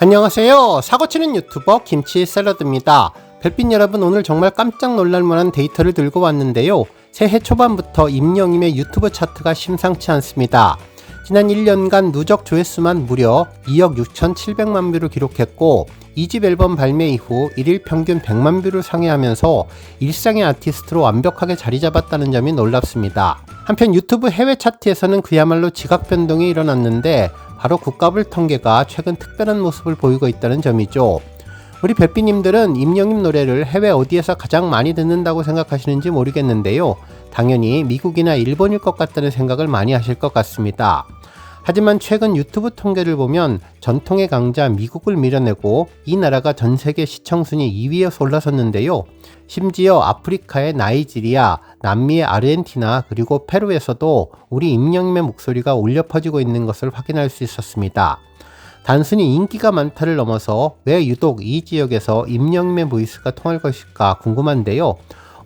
안녕하세요. 사고치는 유튜버 김치샐러드입니다. 별빛 여러분, 오늘 정말 깜짝 놀랄만한 데이터를 들고 왔는데요. 새해 초반부터 임영임의 유튜브 차트가 심상치 않습니다. 지난 1년간 누적 조회수만 무려 2억 6,700만 뷰를 기록했고 2집 앨범 발매 이후 1일 평균 100만 뷰를 상회하면서 일상의 아티스트로 완벽하게 자리 잡았다는 점이 놀랍습니다. 한편 유튜브 해외 차트에서는 그야말로 지각 변동이 일어났는데 바로 국가별 통계가 최근 특별한 모습을 보이고 있다는 점이죠. 우리 별빛님들은 임영임 노래를 해외 어디에서 가장 많이 듣는다고 생각하시는지 모르겠는데요. 당연히 미국이나 일본일 것 같다는 생각을 많이 하실 것 같습니다. 하지만 최근 유튜브 통계를 보면 전통의 강자 미국을 밀어내고 이 나라가 전 세계 시청 순위 2위에 올라섰는데요. 심지어 아프리카의 나이지리아, 남미의 아르헨티나, 그리고 페루에서도 우리 임영임의 목소리가 울려 퍼지고 있는 것을 확인할 수 있었습니다. 단순히 인기가 많다를 넘어서 왜 유독 이 지역에서 임영임의 보이스가 통할 것일까 궁금한데요.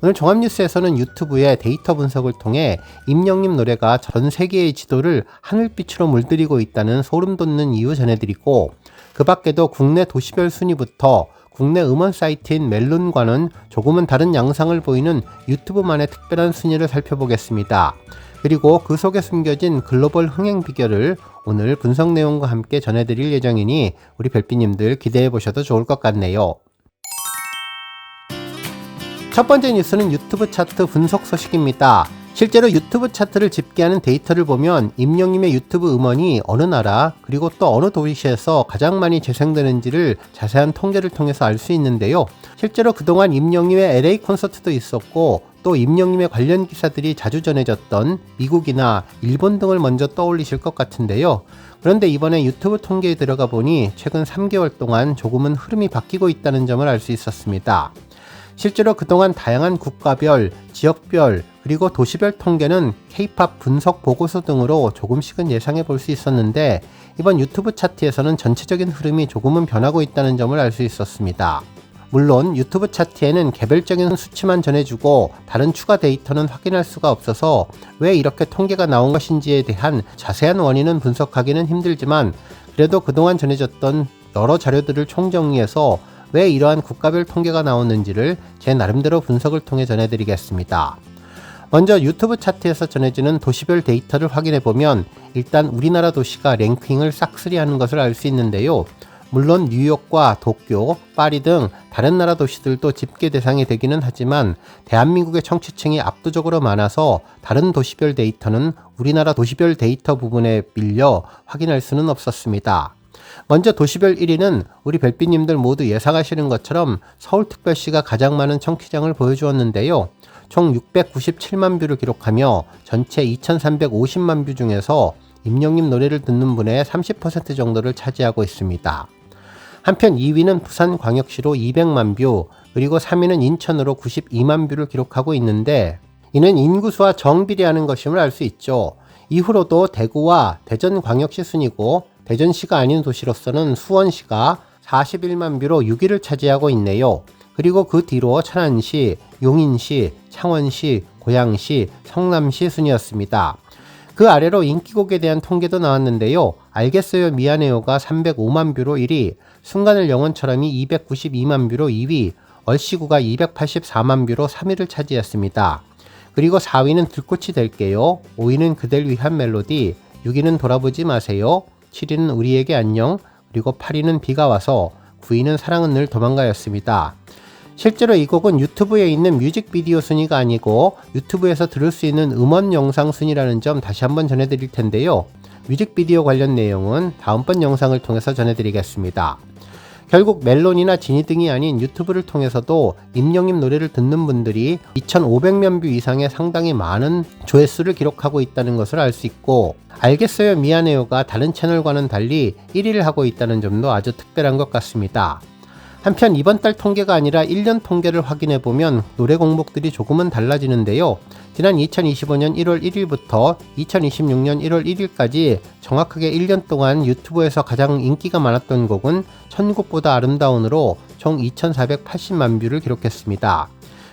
오늘 종합뉴스에서는 유튜브의 데이터 분석을 통해 임영임 노래가 전 세계의 지도를 하늘빛으로 물들이고 있다는 소름 돋는 이유 전해드리고, 그 밖에도 국내 도시별 순위부터 국내 음원 사이트인 멜론과는 조금은 다른 양상을 보이는 유튜브만의 특별한 순위를 살펴보겠습니다. 그리고 그 속에 숨겨진 글로벌 흥행 비결을 오늘 분석 내용과 함께 전해드릴 예정이니 우리 별빛님들 기대해 보셔도 좋을 것 같네요. 첫 번째 뉴스는 유튜브 차트 분석 소식입니다. 실제로 유튜브 차트를 집계하는 데이터를 보면 임영임의 유튜브 음원이 어느 나라 그리고 또 어느 도시에서 가장 많이 재생되는지를 자세한 통계를 통해서 알 수 있는데요. 실제로 그동안 임영임의 LA 콘서트도 있었고 또 임영임의 관련 기사들이 자주 전해졌던 미국이나 일본 등을 먼저 떠올리실 것 같은데요. 그런데 이번에 유튜브 통계에 들어가 보니 최근 3개월 동안 조금은 흐름이 바뀌고 있다는 점을 알 수 있었습니다. 실제로 그동안 다양한 국가별, 지역별, 그리고 도시별 통계는 K-POP 분석 보고서 등으로 조금씩은 예상해 볼 수 있었는데 이번 유튜브 차트에서는 전체적인 흐름이 조금은 변하고 있다는 점을 알 수 있었습니다. 물론 유튜브 차트에는 개별적인 수치만 전해주고 다른 추가 데이터는 확인할 수가 없어서 왜 이렇게 통계가 나온 것인지에 대한 자세한 원인은 분석하기는 힘들지만 그래도 그동안 전해졌던 여러 자료들을 총정리해서 왜 이러한 국가별 통계가 나오는지를 제 나름대로 분석을 통해 전해드리겠습니다. 먼저 유튜브 차트에서 전해지는 도시별 데이터를 확인해보면 일단 우리나라 도시가 랭킹을 싹쓸이하는 것을 알 수 있는데요. 물론 뉴욕과 도쿄, 파리 등 다른 나라 도시들도 집계 대상이 되기는 하지만 대한민국의 청취층이 압도적으로 많아서 다른 도시별 데이터는 우리나라 도시별 데이터 부분에 밀려 확인할 수는 없었습니다. 먼저 도시별 1위는 우리 별빛님들 모두 예상하시는 것처럼 서울특별시가 가장 많은 청취량을 보여주었는데요. 총 697만 뷰를 기록하며 전체 2350만 뷰 중에서 임영임 노래를 듣는 분의 30% 정도를 차지하고 있습니다. 한편 2위는 부산광역시로 200만 뷰, 그리고 3위는 인천으로 92만 뷰를 기록하고 있는데 이는 인구수와 정비례하는 것임을 알 수 있죠. 이후로도 대구와 대전광역시 순이고 대전시가 아닌 도시로서는 수원시가 41만 뷰로 6위를 차지하고 있네요. 그리고 그 뒤로 천안시, 용인시, 창원시, 고양시, 성남시 순이었습니다. 그 아래로 인기곡에 대한 통계도 나왔는데요. 알겠어요 미안해요가 305만 뷰로 1위, 순간을 영원처럼이 292만 뷰로 2위, 얼씨구가 284만 뷰로 3위를 차지했습니다. 그리고 4위는 들꽃이 될게요, 5위는 그댈 위한 멜로디, 6위는 돌아보지 마세요, 7위는 우리에게 안녕, 그리고 8위는 비가 와서, 9위는 사랑은 늘 도망가였습니다. 실제로 이 곡은 유튜브에 있는 뮤직비디오 순위가 아니고 유튜브에서 들을 수 있는 음원 영상 순위라는 점 다시 한번 전해드릴 텐데요. 뮤직비디오 관련 내용은 다음번 영상을 통해서 전해드리겠습니다. 결국 멜론이나 지니 등이 아닌 유튜브를 통해서도 임영임 노래를 듣는 분들이 2500만 뷰 이상의 상당히 많은 조회수를 기록하고 있다는 것을 알 수 있고, 알겠어요 미안해요가 다른 채널과는 달리 1위를 하고 있다는 점도 아주 특별한 것 같습니다. 한편 이번 달 통계가 아니라 1년 통계를 확인해보면 노래 공목들이 조금은 달라지는데요. 지난 2025년 1월 1일부터 2026년 1월 1일까지 정확하게 1년 동안 유튜브에서 가장 인기가 많았던 곡은 천국보다 아름다운으로 총 2480만 뷰를 기록했습니다.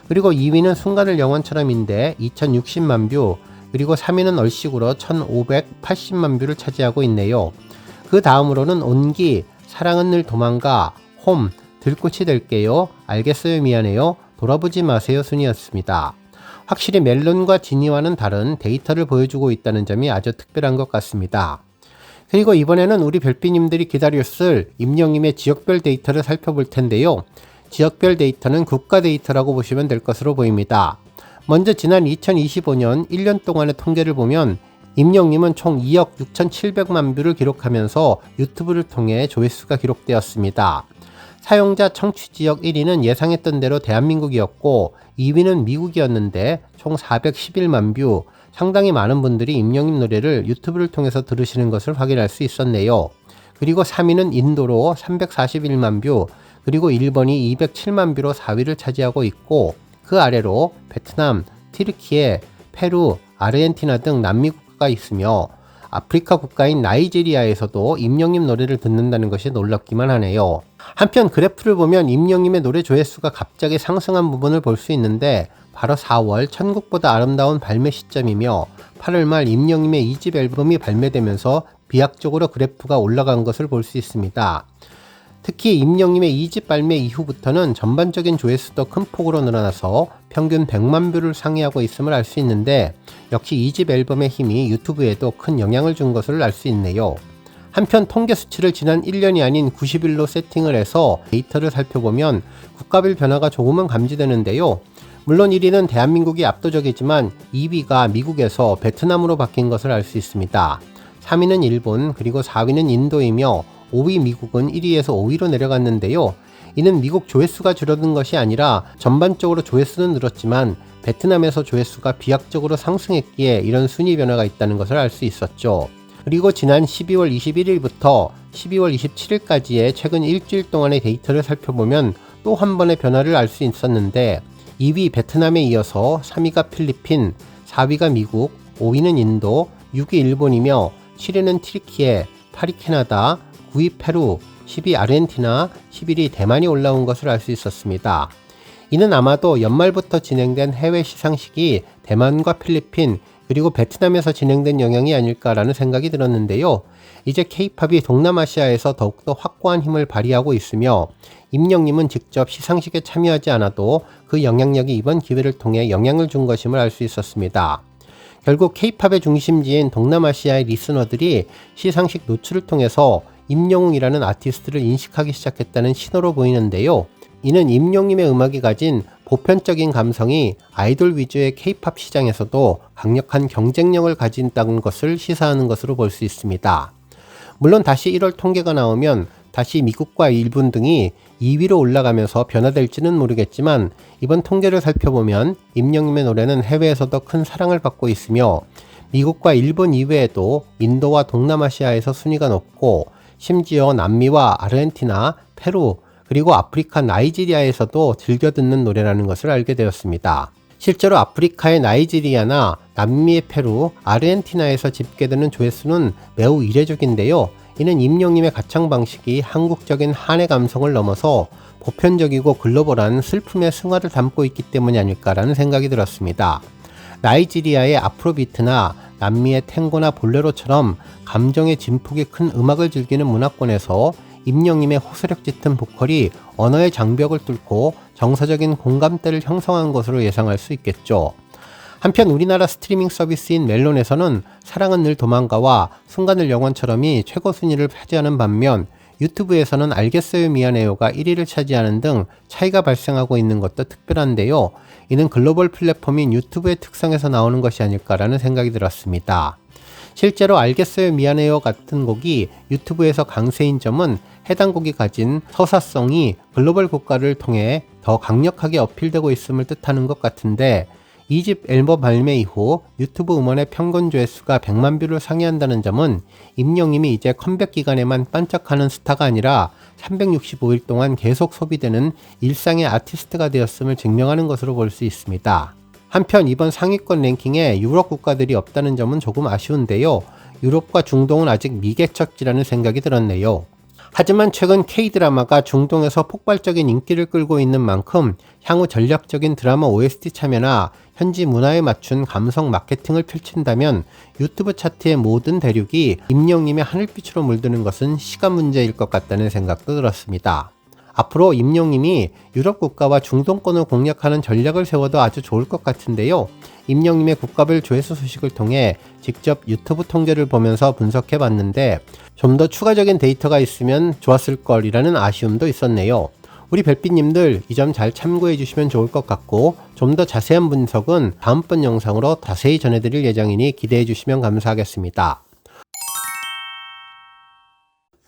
그리고 2위는 순간을 영원처럼인데 2060만 뷰, 그리고 3위는 얼씨구로 1580만 뷰를 차지하고 있네요. 그 다음으로는 온기 사랑은 늘 도망가, 홈, 들꽃이 될게요, 알겠어요 미안해요, 돌아보지 마세요 순이었습니다. 확실히 멜론과 지니와는 다른 데이터를 보여주고 있다는 점이 아주 특별한 것 같습니다. 그리고 이번에는 우리 별빛님들이 기다렸을 임영님의 지역별 데이터를 살펴볼 텐데요. 지역별 데이터는 국가 데이터라고 보시면 될 것으로 보입니다. 먼저 지난 2025년 1년 동안의 통계를 보면 임영님은 총 2억 6,700만 뷰를 기록하면서 유튜브를 통해 조회수가 기록되었습니다. 사용자 청취 지역 1위는 예상했던 대로 대한민국이었고 2위는 미국이었는데 총 411만 뷰, 상당히 많은 분들이 임영님 노래를 유튜브를 통해서 들으시는 것을 확인할 수 있었네요. 그리고 3위는 인도로 341만 뷰, 그리고 일본이 207만 뷰로 4위를 차지하고 있고 그 아래로 베트남, 튀르키예, 페루, 아르헨티나 등 남미 국가가 있으며 아프리카 국가인 나이지리아에서도 임영님 노래를 듣는다는 것이 놀랍기만 하네요. 한편 그래프를 보면 임영님의 노래 조회수가 갑자기 상승한 부분을 볼 수 있는데 바로 4월 천국보다 아름다운 발매 시점이며 8월 말 임영님의 2집 앨범이 발매되면서 비약적으로 그래프가 올라간 것을 볼 수 있습니다. 특히 임영님의 2집 발매 이후부터는 전반적인 조회수도 큰 폭으로 늘어나서 평균 100만 뷰를 상회하고 있음을 알 수 있는데 역시 2집 앨범의 힘이 유튜브에도 큰 영향을 준 것을 알 수 있네요. 한편 통계 수치를 지난 1년이 아닌 90일로 세팅을 해서 데이터를 살펴보면 국가별 변화가 조금은 감지되는데요. 물론 1위는 대한민국이 압도적이지만 2위가 미국에서 베트남으로 바뀐 것을 알 수 있습니다. 3위는 일본, 그리고 4위는 인도이며 5위 미국은 1위에서 5위로 내려갔는데요. 이는 미국 조회수가 줄어든 것이 아니라 전반적으로 조회수는 늘었지만 베트남에서 조회수가 비약적으로 상승했기에 이런 순위 변화가 있다는 것을 알 수 있었죠. 그리고 지난 12월 21일부터 12월 27일까지의 최근 일주일 동안의 데이터를 살펴보면 또 한 번의 변화를 알 수 있었는데 2위 베트남에 이어서 3위가 필리핀, 4위가 미국, 5위는 인도, 6위 일본이며 7위는 튀르키예, 8위 캐나다, 9위 페루, 10위 아르헨티나, 11위 대만이 올라온 것을 알 수 있었습니다. 이는 아마도 연말부터 진행된 해외 시상식이 대만과 필리핀 그리고 베트남에서 진행된 영향이 아닐까라는 생각이 들었는데요. 이제 K-팝이 동남아시아에서 더욱더 확고한 힘을 발휘하고 있으며 임영님은 직접 시상식에 참여하지 않아도 그 영향력이 이번 기회를 통해 영향을 준 것임을 알 수 있었습니다. 결국 K-팝의 중심지인 동남아시아의 리스너들이 시상식 노출을 통해서 임영웅이라는 아티스트를 인식하기 시작했다는 신호로 보이는데요. 이는 임영님의 음악이 가진 보편적인 감성이 아이돌 위주의 K-팝 시장에서도 강력한 경쟁력을 가진다는 것을 시사하는 것으로 볼 수 있습니다. 물론 다시 1월 통계가 나오면 다시 미국과 일본 등이 2위로 올라가면서 변화될지는 모르겠지만 이번 통계를 살펴보면 임영님의 노래는 해외에서도 큰 사랑을 받고 있으며 미국과 일본 이외에도 인도와 동남아시아에서 순위가 높고 심지어 남미와 아르헨티나, 페루, 그리고 아프리카 나이지리아에서도 즐겨 듣는 노래라는 것을 알게 되었습니다. 실제로 아프리카의 나이지리아나 남미의 페루, 아르헨티나에서 집계되는 조회수는 매우 이례적인데요. 이는 임영님의 가창 방식이 한국적인 한의 감성을 넘어서 보편적이고 글로벌한 슬픔의 승화를 담고 있기 때문이 아닐까라는 생각이 들었습니다. 나이지리아의 아프로비트나 남미의 탱고나 볼레로처럼 감정의 진폭이 큰 음악을 즐기는 문화권에서 임영님의 호소력 짙은 보컬이 언어의 장벽을 뚫고 정서적인 공감대를 형성한 것으로 예상할 수 있겠죠. 한편 우리나라 스트리밍 서비스인 멜론에서는 사랑은 늘 도망가와 순간을 영원처럼이 최고 순위를 차지하는 반면 유튜브에서는 알겠어요 미안해요가 1위를 차지하는 등 차이가 발생하고 있는 것도 특별한데요. 이는 글로벌 플랫폼인 유튜브의 특성에서 나오는 것이 아닐까라는 생각이 들었습니다. 실제로 알겠어요 미안해요 같은 곡이 유튜브에서 강세인 점은 해당 곡이 가진 서사성이 글로벌 국가를 통해 더 강력하게 어필되고 있음을 뜻하는 것 같은데 2집 앨범 발매 이후 유튜브 음원의 평균 조회수가 100만 뷰를 상회한다는 점은 임영님이 이제 컴백 기간에만 반짝하는 스타가 아니라 365일 동안 계속 소비되는 일상의 아티스트가 되었음을 증명하는 것으로 볼 수 있습니다. 한편 이번 상위권 랭킹에 유럽 국가들이 없다는 점은 조금 아쉬운데요. 유럽과 중동은 아직 미개척지라는 생각이 들었네요. 하지만 최근 K-드라마가 중동에서 폭발적인 인기를 끌고 있는 만큼 향후 전략적인 드라마 OST 참여나 현지 문화에 맞춘 감성 마케팅을 펼친다면 유튜브 차트의 모든 대륙이 임영님의 하늘빛으로 물드는 것은 시간 문제일 것 같다는 생각도 들었습니다. 앞으로 임영님이 유럽 국가와 중동권을 공략하는 전략을 세워도 아주 좋을 것 같은데요. 임영님의 국가별 조회수 소식을 통해 직접 유튜브 통계를 보면서 분석해 봤는데 좀 더 추가적인 데이터가 있으면 좋았을 걸이라는 아쉬움도 있었네요. 우리 별빛님들 이 점 잘 참고해 주시면 좋을 것 같고 좀 더 자세한 분석은 다음번 영상으로 자세히 전해드릴 예정이니 기대해 주시면 감사하겠습니다.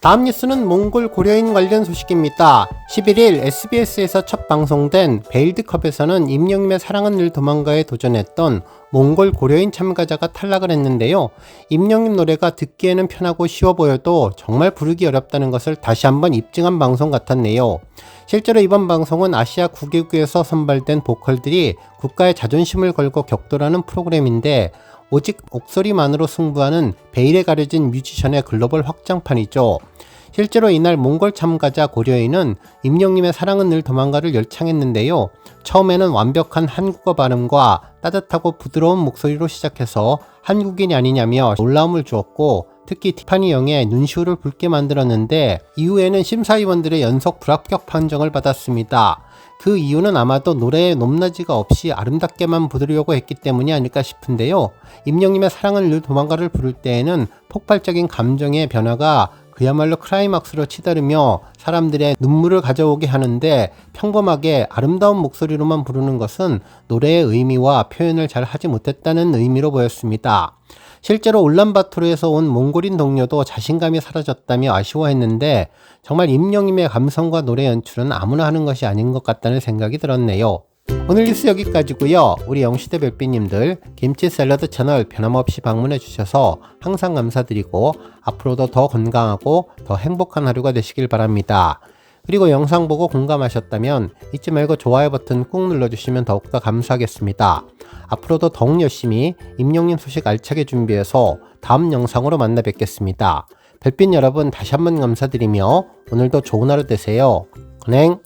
다음 뉴스는 몽골 고려인 관련 소식입니다. 11일 SBS에서 첫 방송된 베일드컵에서는 임영님의 사랑은 늘 도망가에 도전했던 몽골 고려인 참가자가 탈락을 했는데요. 임영님 노래가 듣기에는 편하고 쉬워 보여도 정말 부르기 어렵다는 것을 다시 한번 입증한 방송 같았네요. 실제로 이번 방송은 아시아 9개국에서 선발된 보컬들이 국가의 자존심을 걸고 격돌하는 프로그램인데 오직 목소리만으로 승부하는 베일에 가려진 뮤지션의 글로벌 확장판이죠. 실제로 이날 몽골 참가자 고려인은 임영님의 사랑은 늘 도망가를 열창했는데요. 처음에는 완벽한 한국어 발음과 따뜻하고 부드러운 목소리로 시작해서 한국인이 아니냐며 놀라움을 주었고 특히 티파니 영의 눈시울을 붉게 만들었는데 이후에는 심사위원들의 연속 불합격 판정을 받았습니다. 그 이유는 아마도 노래에 높낮이가 없이 아름답게만 부르려고 했기 때문이 아닐까 싶은데요. 임영님의 사랑은 늘 도망가를 부를 때에는 폭발적인 감정의 변화가 그야말로 클라이막스로 치달으며 사람들의 눈물을 가져오게 하는데 평범하게 아름다운 목소리로만 부르는 것은 노래의 의미와 표현을 잘 하지 못했다는 의미로 보였습니다. 실제로 울란바토르에서 온 몽골인 동료도 자신감이 사라졌다며 아쉬워했는데 정말 임영님의 감성과 노래 연출은 아무나 하는 것이 아닌 것 같다는 생각이 들었네요. 오늘 뉴스 여기까지고요. 우리 영시대 별빛님들 김치 샐러드 채널 변함없이 방문해 주셔서 항상 감사드리고 앞으로도 더 건강하고 더 행복한 하루가 되시길 바랍니다. 그리고 영상 보고 공감하셨다면 잊지 말고 좋아요 버튼 꾹 눌러주시면 더욱더 감사하겠습니다. 앞으로도 더욱 열심히 임영님 소식 알차게 준비해서 다음 영상으로 만나 뵙겠습니다. 별빛 여러분 다시 한번 감사드리며 오늘도 좋은 하루 되세요. 건행!